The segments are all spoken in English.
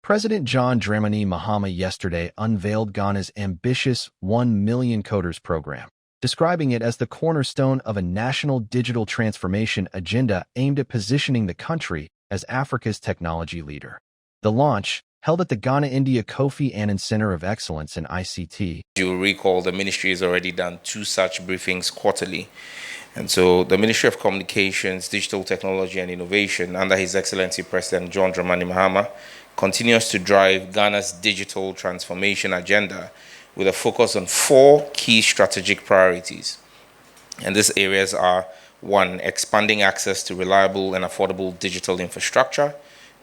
President John Dramani Mahama yesterday unveiled Ghana's ambitious 1 million coders program, describing it as the cornerstone of a national digital transformation agenda aimed at positioning the country as Africa's technology leader. The launch, held at the Ghana-India Kofi Annan Center of Excellence in ICT. You'll recall the ministry has already done 2 such briefings quarterly. And so the Ministry of Communications, Digital Technology and Innovation, under His Excellency President John Dramani Mahama, continues to drive Ghana's digital transformation agenda with a focus on 4 key strategic priorities. And these areas are: 1, expanding access to reliable and affordable digital infrastructure;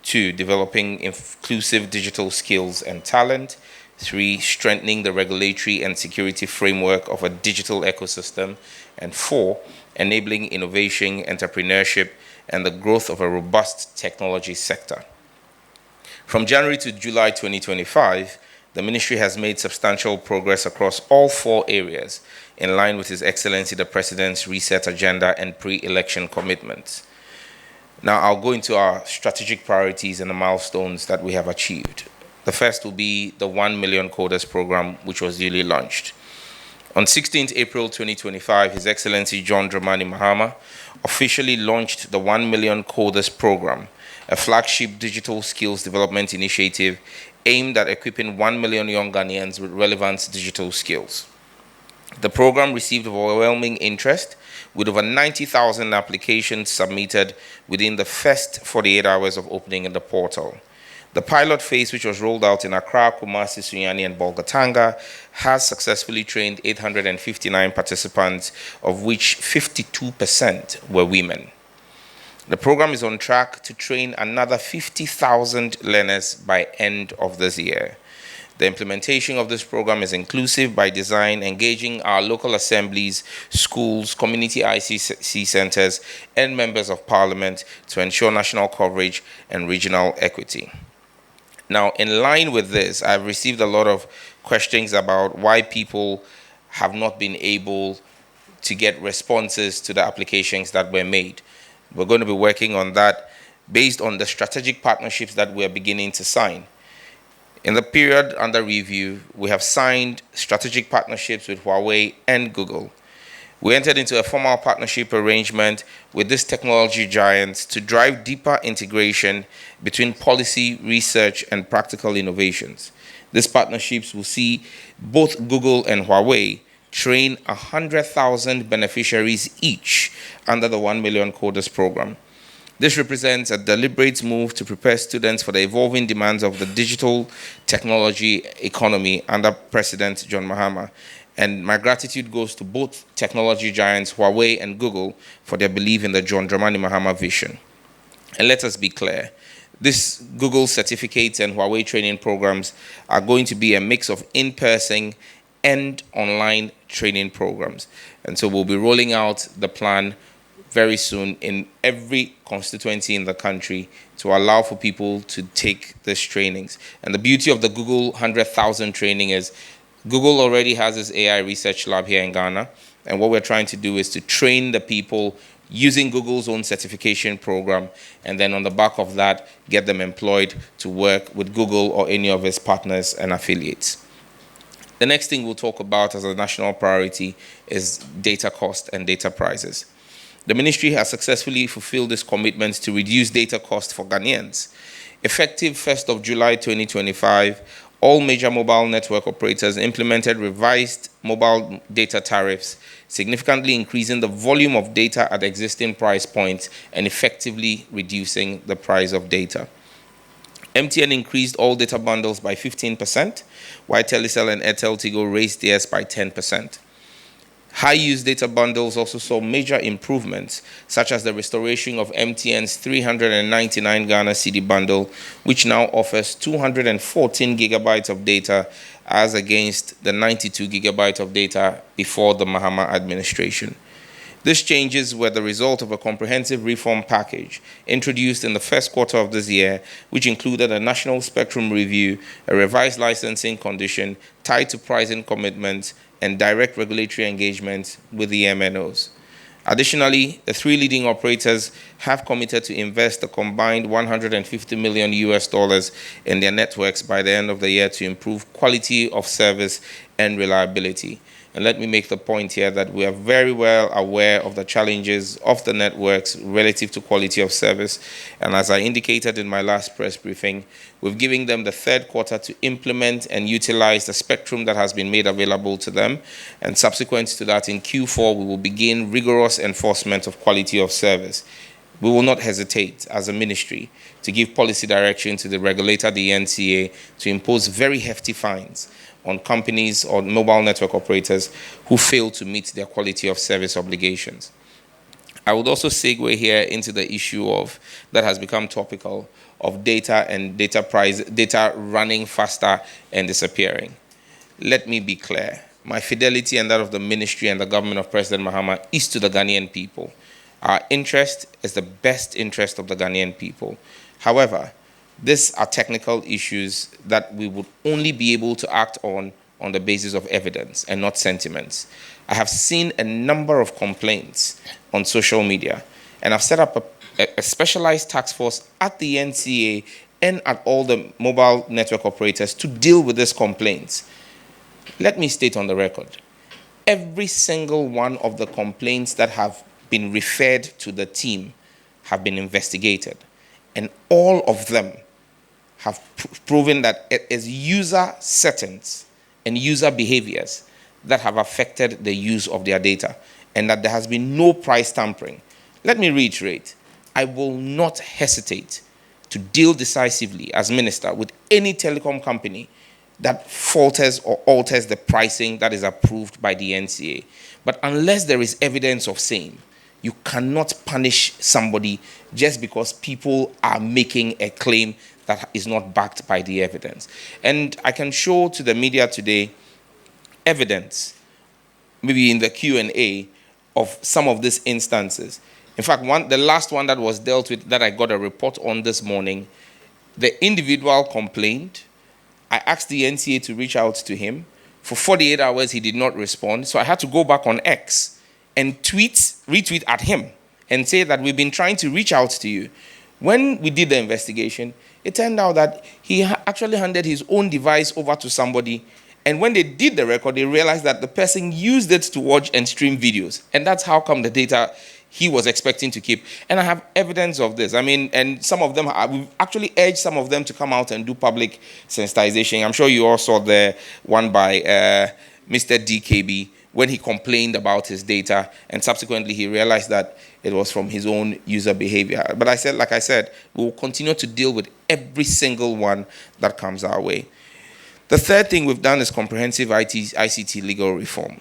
2, developing inclusive digital skills and talent; 3, strengthening the regulatory and security framework of a digital ecosystem; and 4, enabling innovation, entrepreneurship, and the growth of a robust technology sector. From January to July 2025, the ministry has made substantial progress across all 4 areas, in line with His Excellency the President's reset agenda and pre-election commitments. Now, I'll go into our strategic priorities and the milestones that we have achieved. The first will be the 1 million coders program, which was duly launched. On 16th April 2025, His Excellency John Dramani Mahama officially launched the 1 million coders program, a flagship digital skills development initiative aimed at equipping 1 million young Ghanaians with relevant digital skills. The program received overwhelming interest, with over 90,000 applications submitted within the first 48 hours of opening the portal. The pilot phase, which was rolled out in Accra, Kumasi, Sunyani, and Bolgatanga, has successfully trained 859 participants, of which 52% were women. The program is on track to train another 50,000 learners by end of this year. The implementation of this program is inclusive by design, engaging our local assemblies, schools, community ICC centers, and members of parliament to ensure national coverage and regional equity. Now, in line with this, I've received a lot of questions about why people have not been able to get responses to the applications that were made. We're going to be working on that based on the strategic partnerships that we are beginning to sign. In the period under review, we have signed strategic partnerships with Huawei and Google. We entered into a formal partnership arrangement with these technology giants to drive deeper integration between policy, research, and practical innovations. These partnerships will see both Google and Huawei train 100,000 beneficiaries each under the 1 million coders program. This represents a deliberate move to prepare students for the evolving demands of the digital technology economy under President John Mahama. And my gratitude goes to both technology giants, Huawei and Google, for their belief in the John Dramani Mahama vision. And let us be clear, these Google certificates and Huawei training programs are going to be a mix of in-person and online training programs. And so we'll be rolling out the plan very soon in every constituency in the country to allow for people to take these trainings. And the beauty of the Google 100,000 training is Google already has this AI research lab here in Ghana. And what we're trying to do is to train the people using Google's own certification program, and then on the back of that, get them employed to work with Google or any of its partners and affiliates. The next thing we'll talk about as a national priority is data cost and data prices. The ministry has successfully fulfilled its commitments to reduce data cost for Ghanaians. Effective 1st of July 2025, all major mobile network operators implemented revised mobile data tariffs, significantly increasing the volume of data at existing price points and effectively reducing the price of data. MTN increased all data bundles by 15%, while Telecel and Airtel Tigo raised theirs by 10%. High-use data bundles also saw major improvements, such as the restoration of MTN's 399 Ghana cedi bundle, which now offers 214 gigabytes of data as against the 92 gigabytes of data before the Mahama administration. These changes were the result of a comprehensive reform package introduced in the first quarter of this year, which included a national spectrum review, a revised licensing condition tied to pricing commitments, and direct regulatory engagement with the MNOs. Additionally, the three leading operators have committed to invest a combined $150 million in their networks by the end of the year to improve quality of service and reliability. And let me make the point here that we are very well aware of the challenges of the networks relative to quality of service. And as I indicated in my last press briefing, we've given them the third quarter to implement and utilize the spectrum that has been made available to them. And subsequent to that, in Q4, we will begin rigorous enforcement of quality of service. We will not hesitate as a ministry to give policy direction to the regulator, the NCA, to impose very hefty fines on companies or mobile network operators who fail to meet their quality of service obligations. I would also segue here into the issue of that has become topical of data and data running faster and disappearing. Let me be clear. My fidelity and that of the ministry and the government of President Mahama is to the Ghanaian people. Our interest is the best interest of the Ghanaian people. However, these are technical issues that we would only be able to act on the basis of evidence and not sentiments. I have seen a number of complaints on social media, and I've set up a specialized task force at the NCA and at all the mobile network operators to deal with these complaints. Let me state on the record, every single one of the complaints that have been referred to the team have been investigated, and all of them have proven that it is user settings and user behaviors that have affected the use of their data, and that there has been no price tampering. Let me reiterate, I will not hesitate to deal decisively as minister with any telecom company that falters or alters the pricing that is approved by the NCA. But unless there is evidence of same, you cannot punish somebody just because people are making a claim that is not backed by the evidence. And I can show to the media today evidence, maybe in the Q&A, of some of these instances. In fact, the last one that was dealt with that I got a report on this morning, the individual complained. I asked the NCA to reach out to him. For 48 hours, he did not respond. So I had to go back on X and retweet at him and say that we've been trying to reach out to you. When we did the investigation, it turned out that he actually handed his own device over to somebody. And when they did the record, they realized that the person used it to watch and stream videos. And that's how come the data he was expecting to keep. And I have evidence of this. I mean, and some of them, we've actually urged some of them to come out and do public sensitization. I'm sure you all saw the one by Mr. DKB when he complained about his data, and subsequently he realized that it was from his own user behavior. But like I said, we will continue to deal with every single one that comes our way. The third thing we've done is comprehensive ICT legal reform.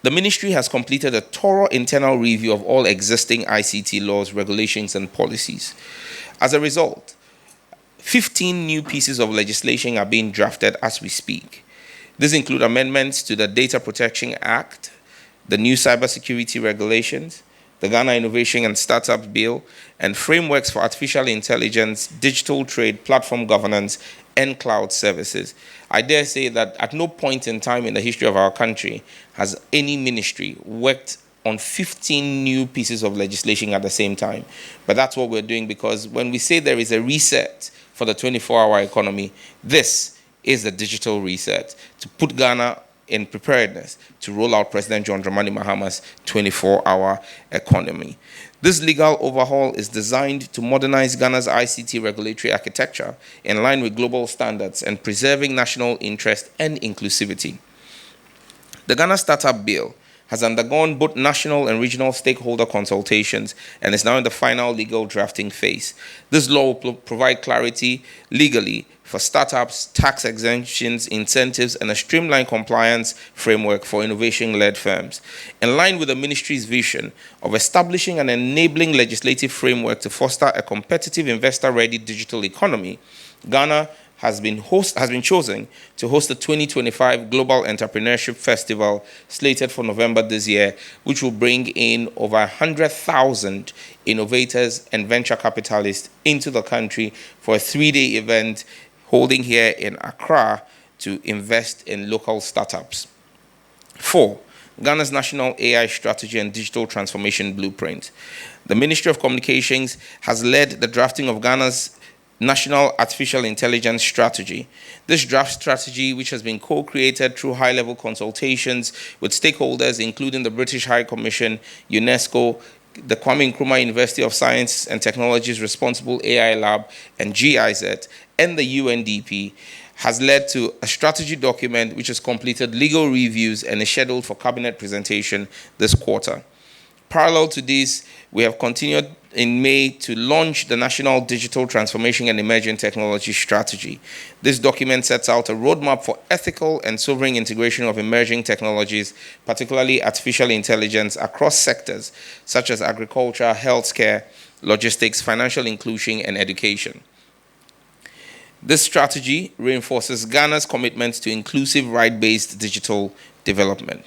The ministry has completed a thorough internal review of all existing ICT laws, regulations, and policies. As a result, 15 new pieces of legislation are being drafted as we speak. These include amendments to the Data Protection Act, the new cybersecurity regulations, the Ghana Innovation and Startup Bill, and frameworks for artificial intelligence, digital trade, platform governance, and cloud services. I dare say that at no point in time in the history of our country has any ministry worked on 15 new pieces of legislation at the same time. But that's what we're doing, because when we say there is a reset for the 24-hour economy, this is the digital reset to put Ghana in preparedness to roll out President John Dramani Mahama's 24-hour economy. This legal overhaul is designed to modernize Ghana's ICT regulatory architecture in line with global standards and preserving national interest and inclusivity. The Ghana Startup Bill has undergone both national and regional stakeholder consultations and is now in the final legal drafting phase. This law will provide clarity legally for startups, tax exemptions, incentives, and a streamlined compliance framework for innovation-led firms. In line with the ministry's vision of establishing an enabling legislative framework to foster a competitive, investor-ready digital economy, Ghana has been chosen to host the 2025 Global Entrepreneurship Festival, slated for November this year, which will bring in over 100,000 innovators and venture capitalists into the country for a 3-day event holding here in Accra to invest in local startups. 4. Ghana's National AI Strategy and Digital Transformation Blueprint. The Ministry of Communications has led the drafting of Ghana's National Artificial Intelligence Strategy. This draft strategy, which has been co-created through high-level consultations with stakeholders, including the British High Commission, UNESCO, the Kwame Nkrumah University of Science and Technology's Responsible AI Lab, and GIZ, and the UNDP, has led to a strategy document which has completed legal reviews and is scheduled for cabinet presentation this quarter. Parallel to this, we have continued in May to launch the National Digital Transformation and Emerging Technology Strategy. This document sets out a roadmap for ethical and sovereign integration of emerging technologies, particularly artificial intelligence, across sectors such as agriculture, healthcare, logistics, financial inclusion, and education. This strategy reinforces Ghana's commitment to inclusive, right-based digital development.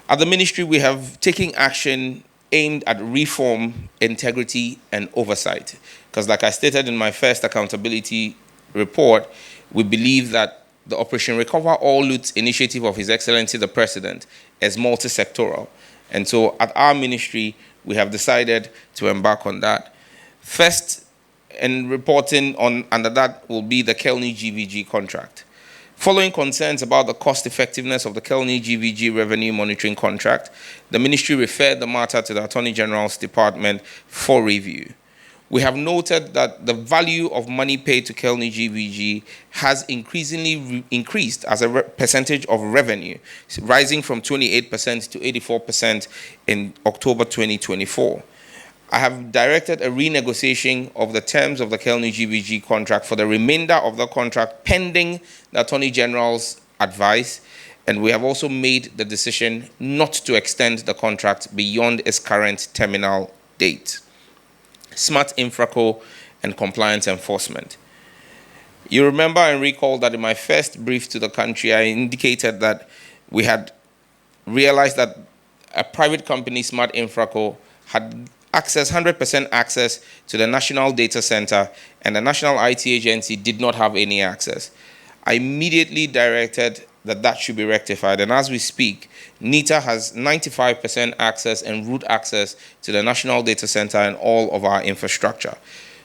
At the ministry, we have taken action aimed at reform, integrity, and oversight. Because like I stated in my first accountability report, we believe that the Operation Recover All Loot initiative of His Excellency the President is multi-sectoral. And so at our ministry, we have decided to embark on that. First, and reporting on under that will be the Kelny GVG contract. Following concerns about the cost effectiveness of the Kelny GVG revenue monitoring contract, the ministry referred the matter to the Attorney General's Department for review. We have noted that the value of money paid to Kelny GVG has increasingly increased as a percentage of revenue, rising from 28% to 84% in October 2024. I have directed a renegotiation of the terms of the Kelny GVG contract for the remainder of the contract pending the Attorney General's advice, and we have also made the decision not to extend the contract beyond its current terminal date. Smart Infraco and compliance enforcement. You remember and recall that in my first brief to the country, I indicated that we had realized that a private company, Smart Infraco, had 100% access to the National Data Center, and the National IT Agency did not have any access. I immediately directed that should be rectified, and as we speak, NITA has 95% access and root access to the National Data Center and all of our infrastructure.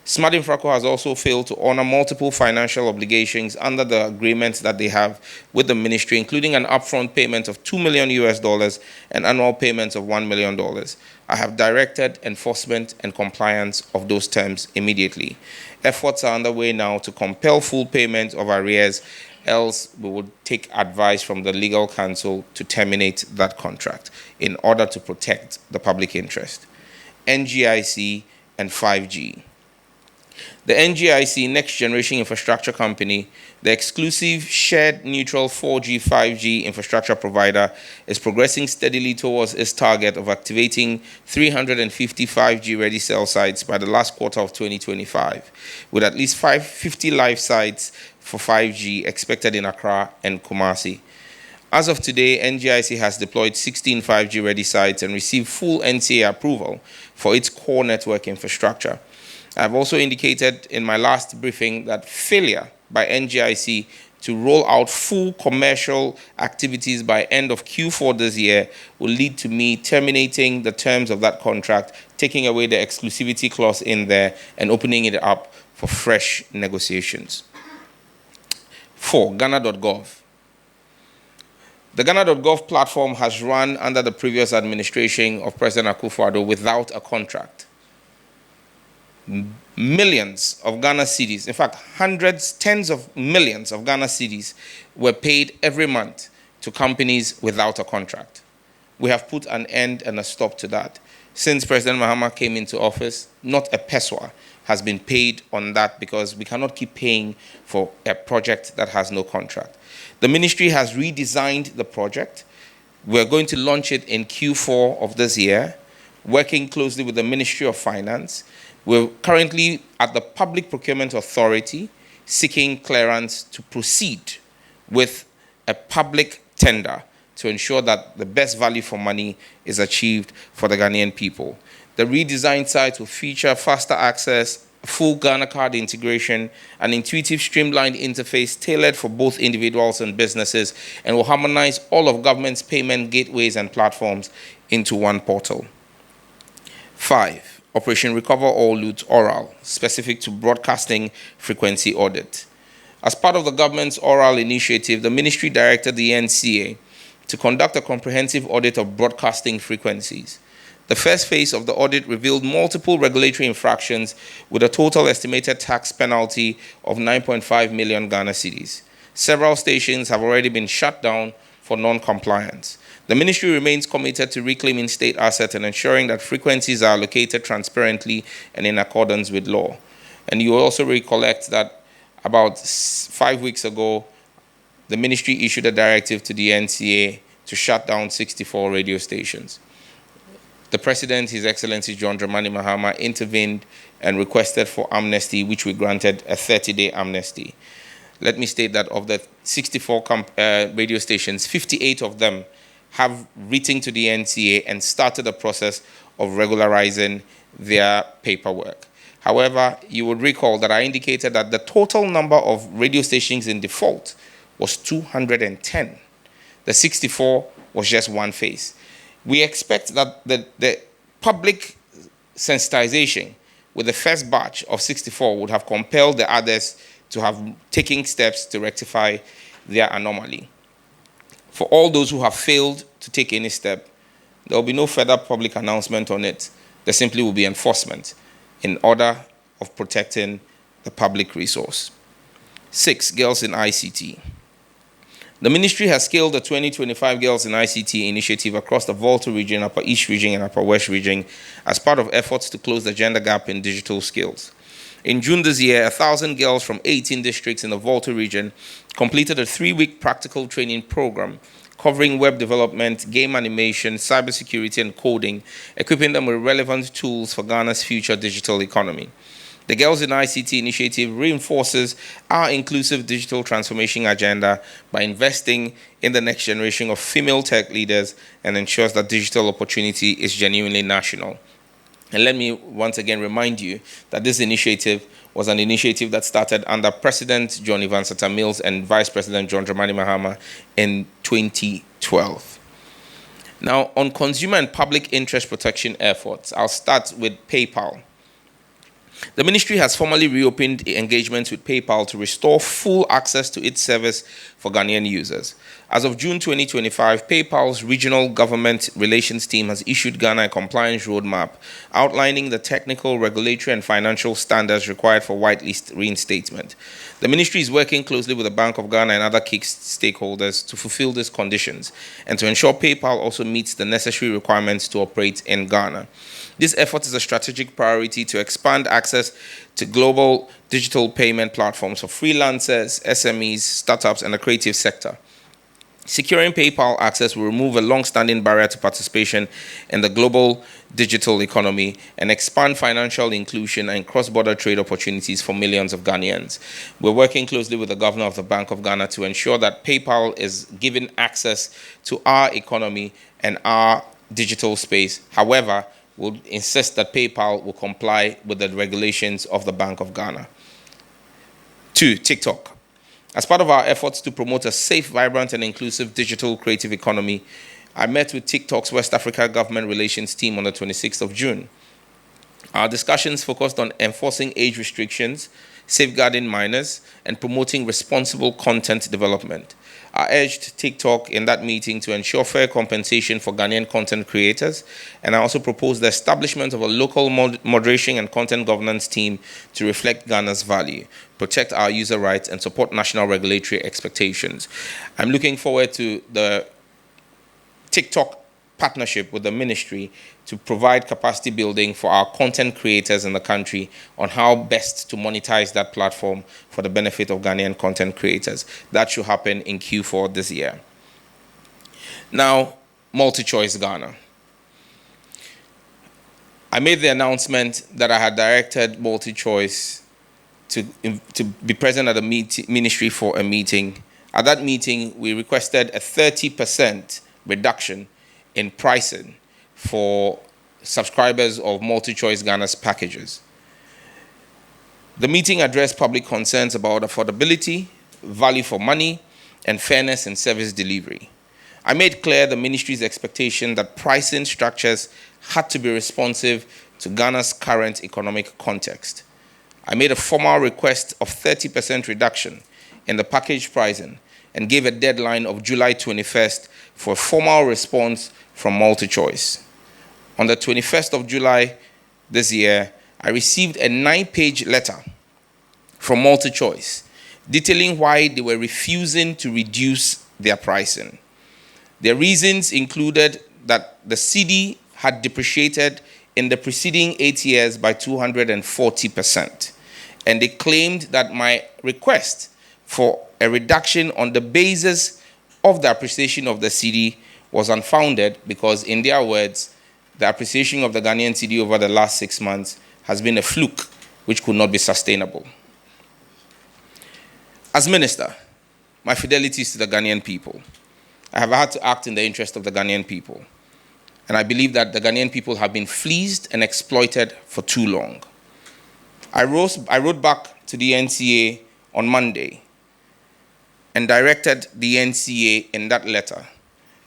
Smart Infraco has also failed to honor multiple financial obligations under the agreements that they have with the ministry, including an upfront payment of $2 million and annual payments of $1 million. I have directed enforcement and compliance of those terms immediately. Efforts are underway now to compel full payment of arrears, else we would take advice from the legal counsel to terminate that contract in order to protect the public interest. NGIC and 5G. The NGIC, Next Generation Infrastructure Company, the exclusive shared neutral 4G, 5G infrastructure provider, is progressing steadily towards its target of activating 350 5G-ready cell sites by the last quarter of 2025, with at least 50 live sites for 5G expected in Accra and Kumasi. As of today, NGIC has deployed 16 5G-ready sites and received full NCA approval for its core network infrastructure. I've also indicated in my last briefing that failure by NGIC to roll out full commercial activities by end of Q4 this year will lead to me terminating the terms of that contract, taking away the exclusivity clause in there, and opening it up for fresh negotiations. 4. Ghana.gov. The Ghana.gov platform has run under the previous administration of President Akufo-Addo without a contract. Millions of Ghana cedis, in fact, hundreds, tens of millions of Ghana cedis were paid every month to companies without a contract. We have put an end and a stop to that. Since President Mahama came into office, not a pesewa has been paid on that because we cannot keep paying for a project that has no contract. The ministry has redesigned the project. We're going to launch it in Q4 of this year, working closely with the Ministry of Finance. We're currently at the Public Procurement Authority seeking clearance to proceed with a public tender to ensure that the best value for money is achieved for the Ghanaian people. The redesigned site will feature faster access, full Ghana card integration, an intuitive, streamlined interface tailored for both individuals and businesses, and will harmonize all of government's payment gateways and platforms into one portal. 5. Operation Recover All Loot Oral, specific to broadcasting frequency audit. As part of the government's oral initiative, the ministry directed the NCA to conduct a comprehensive audit of broadcasting frequencies. The first phase of the audit revealed multiple regulatory infractions with a total estimated tax penalty of 9.5 million Ghana cedis. Several stations have already been shut down for non-compliance. The ministry remains committed to reclaiming state assets and ensuring that frequencies are allocated transparently and in accordance with law. And you also recollect that about 5 weeks ago, the ministry issued a directive to the NCA to shut down 64 radio stations. The President, His Excellency John Dramani Mahama, intervened and requested for amnesty, which we granted a 30-day amnesty. Let me state that of the 64 radio stations, 58 of them have written to the NCA and started the process of regularizing their paperwork. However, you would recall that I indicated that the total number of radio stations in default was 210. The 64 was just one phase. We expect that the public sensitization with the first batch of 64 would have compelled the others to have taken steps to rectify their anomaly. For all those who have failed to take any step, there will be no further public announcement on it. There simply will be enforcement in order of protecting the public resource. 6. Girls in ICT. The ministry has scaled the 2025 Girls in ICT initiative across the Volta region, Upper East region, and Upper West region as part of efforts to close the gender gap in digital skills. In June this year, 1,000 girls from 18 districts in the Volta region completed a 3-week practical training program covering web development, game animation, cybersecurity, and coding, equipping them with relevant tools for Ghana's future digital economy. The Girls in ICT initiative reinforces our inclusive digital transformation agenda by investing in the next generation of female tech leaders and ensures that digital opportunity is genuinely national. And let me once again remind you that this initiative was an initiative that started under President John Evansata Mills and Vice President John Dramani Mahama in 2012. Now, on consumer and public interest protection efforts, I'll start with PayPal. The ministry has formally reopened engagements with PayPal to restore full access to its service for Ghanaian users. As of June 2025, PayPal's regional government relations team has issued Ghana a compliance roadmap outlining the technical, regulatory, and financial standards required for whitelist reinstatement. The ministry is working closely with the Bank of Ghana and other key stakeholders to fulfill these conditions and to ensure PayPal also meets the necessary requirements to operate in Ghana. This effort is a strategic priority to expand access to global digital payment platforms for freelancers, SMEs, startups, and the creative sector. Securing PayPal access will remove a long-standing barrier to participation in the global digital economy and expand financial inclusion and cross-border trade opportunities for millions of Ghanaians. We're working closely with the governor of the Bank of Ghana to ensure that PayPal is given access to our economy and our digital space. However, we'll insist that PayPal will comply with the regulations of the Bank of Ghana. 2. TikTok. As part of our efforts to promote a safe, vibrant, and inclusive digital creative economy, I met with TikTok's West Africa Government Relations team on the 26th of June. Our discussions focused on enforcing age restrictions, safeguarding minors, and promoting responsible content development. I urged TikTok in that meeting to ensure fair compensation for Ghanaian content creators, and I also proposed the establishment of a local moderation and content governance team to reflect Ghana's value, protect our user rights, and support national regulatory expectations. I'm looking forward to the TikTok partnership with the ministry to provide capacity building for our content creators in the country on how best to monetize that platform for the benefit of Ghanaian content creators. That should happen in Q4 this year. Now, MultiChoice Ghana. I made the announcement that I had directed MultiChoice to be present at the ministry for a meeting. At that meeting, we requested a 30% reduction in pricing for subscribers of MultiChoice Ghana's packages. The meeting addressed public concerns about affordability, value for money, and fairness in service delivery. I made clear the ministry's expectation that pricing structures had to be responsive to Ghana's current economic context. I made a formal request of 30% reduction in the package pricing and gave a deadline of July 21st for a formal response from MultiChoice. On the 21st of July this year, I received a 9-page letter from MultiChoice detailing why they were refusing to reduce their pricing. Their reasons included that the cedi had depreciated in the preceding 8 years by 240%. And they claimed that my request for a reduction on the basis of the appreciation of the cedi was unfounded because, in their words, the appreciation of the Ghanaian cedi over the last 6 months has been a fluke which could not be sustainable. As minister, my fidelity is to the Ghanaian people. I have had to act in the interest of the Ghanaian people. And I believe that the Ghanaian people have been fleeced and exploited for too long. I wrote back to the NCA on Monday and directed the NCA in that letter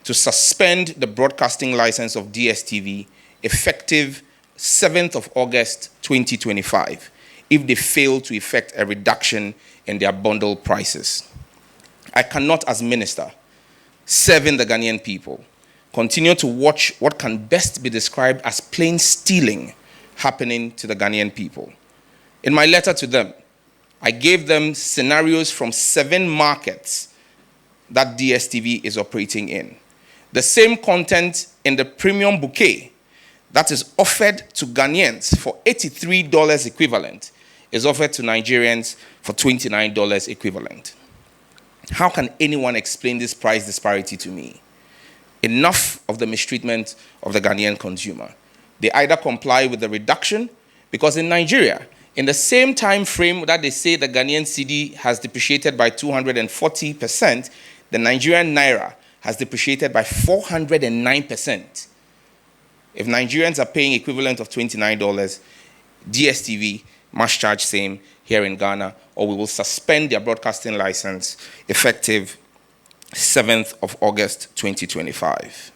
to suspend the broadcasting license of DSTV effective 7th of August 2025 if they fail to effect a reduction in their bundle prices. I cannot, as minister, serving the Ghanaian people, continue to watch what can best be described as plain stealing happening to the Ghanaian people. In my letter to them, I gave them scenarios from 7 markets that DSTV is operating in. The same content in the premium bouquet that is offered to Ghanaians for $83 equivalent is offered to Nigerians for $29 equivalent. How can anyone explain this price disparity to me? Enough of the mistreatment of the Ghanaian consumer. They either comply with the reduction, because in Nigeria, in the same time frame that they say the Ghanaian cedi has depreciated by 240%, the Nigerian naira has depreciated by 409%. If Nigerians are paying equivalent of $29, DSTV must charge same here in Ghana, or we will suspend their broadcasting license effective 7th of August 2025.